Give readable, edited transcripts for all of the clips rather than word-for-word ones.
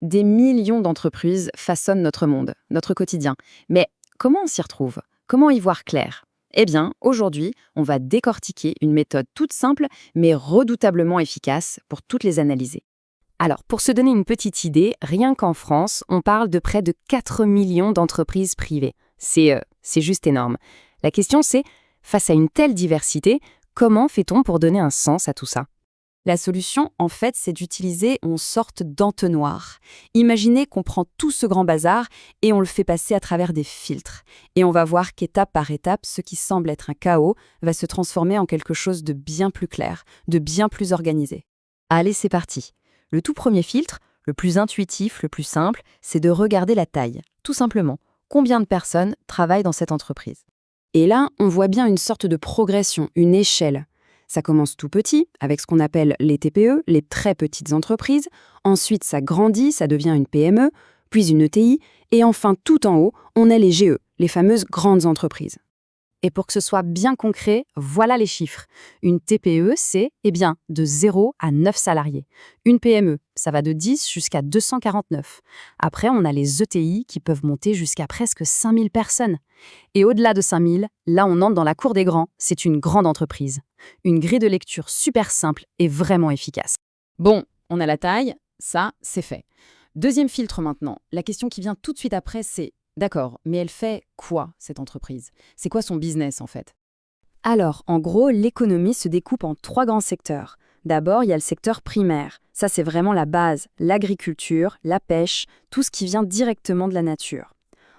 Des millions d'entreprises façonnent notre monde, notre quotidien. Mais comment on s'y retrouve? Comment y voir clair? Eh bien, aujourd'hui, on va décortiquer une méthode toute simple, mais redoutablement efficace pour toutes les analyser. Alors, pour se donner une petite idée, rien qu'en France, on parle de près de 4 millions d'entreprises privées. C'est juste énorme. La question c'est, face à une telle diversité, comment fait-on pour donner un sens à tout ça? La solution, en fait, c'est d'utiliser une sorte d'entonnoir. Imaginez qu'on prend tout ce grand bazar et on le fait passer à travers des filtres. Et on va voir qu'étape par étape, ce qui semble être un chaos va se transformer en quelque chose de bien plus clair, de bien plus organisé. Allez, c'est parti. Le tout premier filtre, le plus intuitif, le plus simple, c'est de regarder la taille. Tout simplement, combien de personnes travaillent dans cette entreprise? Et là, on voit bien une sorte de progression, une échelle. Ça commence tout petit, avec ce qu'on appelle les TPE, les très petites entreprises. Ensuite, ça grandit, ça devient une PME, puis une ETI. Et enfin, tout en haut, on a les GE, les fameuses grandes entreprises. Et pour que ce soit bien concret, voilà les chiffres. Une TPE, c'est de 0 à 9 salariés. Une PME, ça va de 10 jusqu'à 249. Après, on a les ETI qui peuvent monter jusqu'à presque 5000 personnes. Et au-delà de 5000, là on entre dans la cour des grands, c'est une grande entreprise. Une grille de lecture super simple et vraiment efficace. Bon, on a la taille, ça, c'est fait. Deuxième filtre maintenant. La question qui vient tout de suite après, c'est d'accord, mais elle fait quoi, cette entreprise? C'est quoi son business, en fait? Alors, en gros, l'économie se découpe en 3 grands secteurs. D'abord, il y a le secteur primaire. Ça, c'est vraiment la base, l'agriculture, la pêche, tout ce qui vient directement de la nature.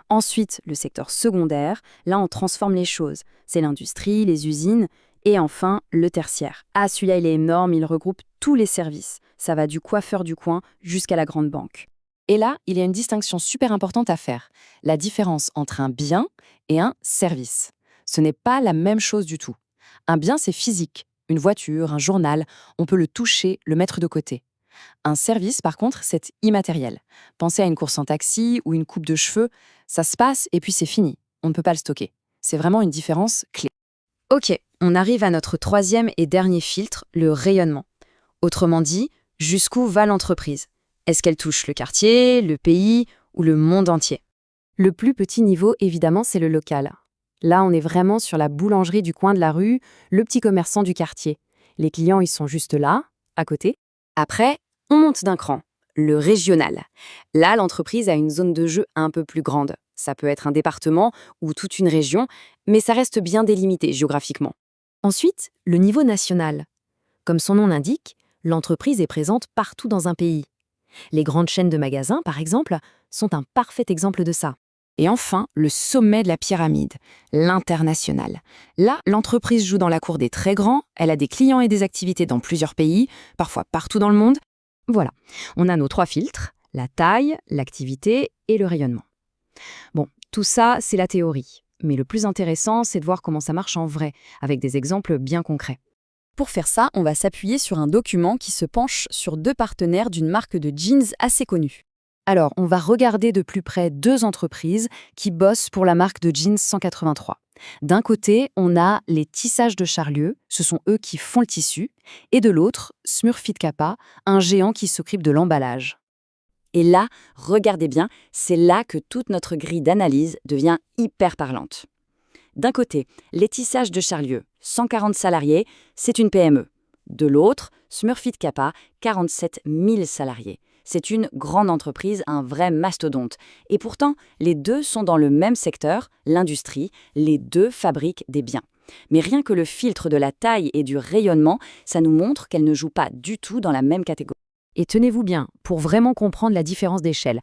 Ensuite, le secteur secondaire, là, on transforme les choses. C'est l'industrie, les usines. Et enfin, le tertiaire. Ah, celui-là, il est énorme, il regroupe tous les services. Ça va du coiffeur du coin jusqu'à la grande banque. Et là, il y a une distinction super importante à faire. La différence entre un bien et un service. Ce n'est pas la même chose du tout. Un bien, c'est physique. Une voiture, un journal, on peut le toucher, le mettre de côté. Un service, par contre, c'est immatériel. Pensez à une course en taxi ou une coupe de cheveux, ça se passe et puis c'est fini. On ne peut pas le stocker. C'est vraiment une différence clé. Ok, on arrive à notre troisième et dernier filtre, le rayonnement. Autrement dit, jusqu'où va l'entreprise? Est-ce qu'elle touche le quartier, le pays ou le monde entier? Le plus petit niveau, évidemment, c'est le local. Là, on est vraiment sur la boulangerie du coin de la rue, le petit commerçant du quartier. Les clients, ils sont juste là, à côté. Après, on monte d'un cran, le régional. Là, l'entreprise a une zone de jeu un peu plus grande. Ça peut être un département ou toute une région, mais ça reste bien délimité géographiquement. Ensuite, le niveau national. Comme son nom l'indique, l'entreprise est présente partout dans un pays. Les grandes chaînes de magasins, par exemple, sont un parfait exemple de ça. Et enfin, le sommet de la pyramide, l'international. Là, l'entreprise joue dans la cour des très grands, elle a des clients et des activités dans plusieurs pays, parfois partout dans le monde. Voilà, on a nos 3 filtres, la taille, l'activité et le rayonnement. Bon, tout ça, c'est la théorie. Mais le plus intéressant, c'est de voir comment ça marche en vrai, avec des exemples bien concrets. Pour faire ça, on va s'appuyer sur un document qui se penche sur 2 partenaires d'une marque de jeans assez connue. Alors, on va regarder de plus près 2 entreprises qui bossent pour la marque de jeans 183. D'un côté, on a les Tissages de Charlieu, ce sont eux qui font le tissu, et de l'autre, Smurfit Kappa, un géant qui s'occupe de l'emballage. Et là, regardez bien, c'est là que toute notre grille d'analyse devient hyper parlante. D'un côté, les Tissages de Charlieu, 140 salariés, c'est une PME. De l'autre, Smurfit Kappa, 47 000 salariés. C'est une grande entreprise, un vrai mastodonte. Et pourtant, les deux sont dans le même secteur, l'industrie, les deux fabriquent des biens. Mais rien que le filtre de la taille et du rayonnement, ça nous montre qu'elles ne jouent pas du tout dans la même catégorie. Et tenez-vous bien, pour vraiment comprendre la différence d'échelle,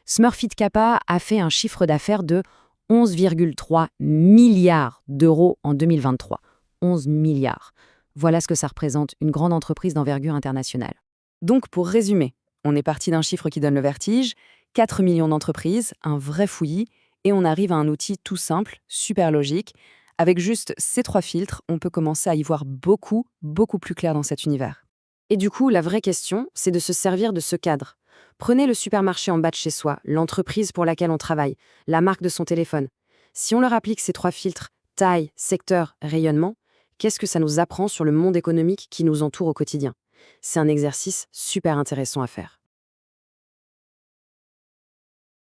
Smurfit Kappa a fait un chiffre d'affaires de 11,3 milliards d'euros en 2023. 11 milliards. Voilà ce que ça représente, une grande entreprise d'envergure internationale. Donc, pour résumer, on est parti d'un chiffre qui donne le vertige, 4 millions d'entreprises, un vrai fouillis, et on arrive à un outil tout simple, super logique. Avec juste ces 3 filtres, on peut commencer à y voir beaucoup, beaucoup plus clair dans cet univers. Et du coup, la vraie question, c'est de se servir de ce cadre. Prenez le supermarché en bas de chez soi, l'entreprise pour laquelle on travaille, la marque de son téléphone. Si on leur applique ces 3 filtres, taille, secteur, rayonnement, qu'est-ce que ça nous apprend sur le monde économique qui nous entoure au quotidien? C'est un exercice super intéressant à faire.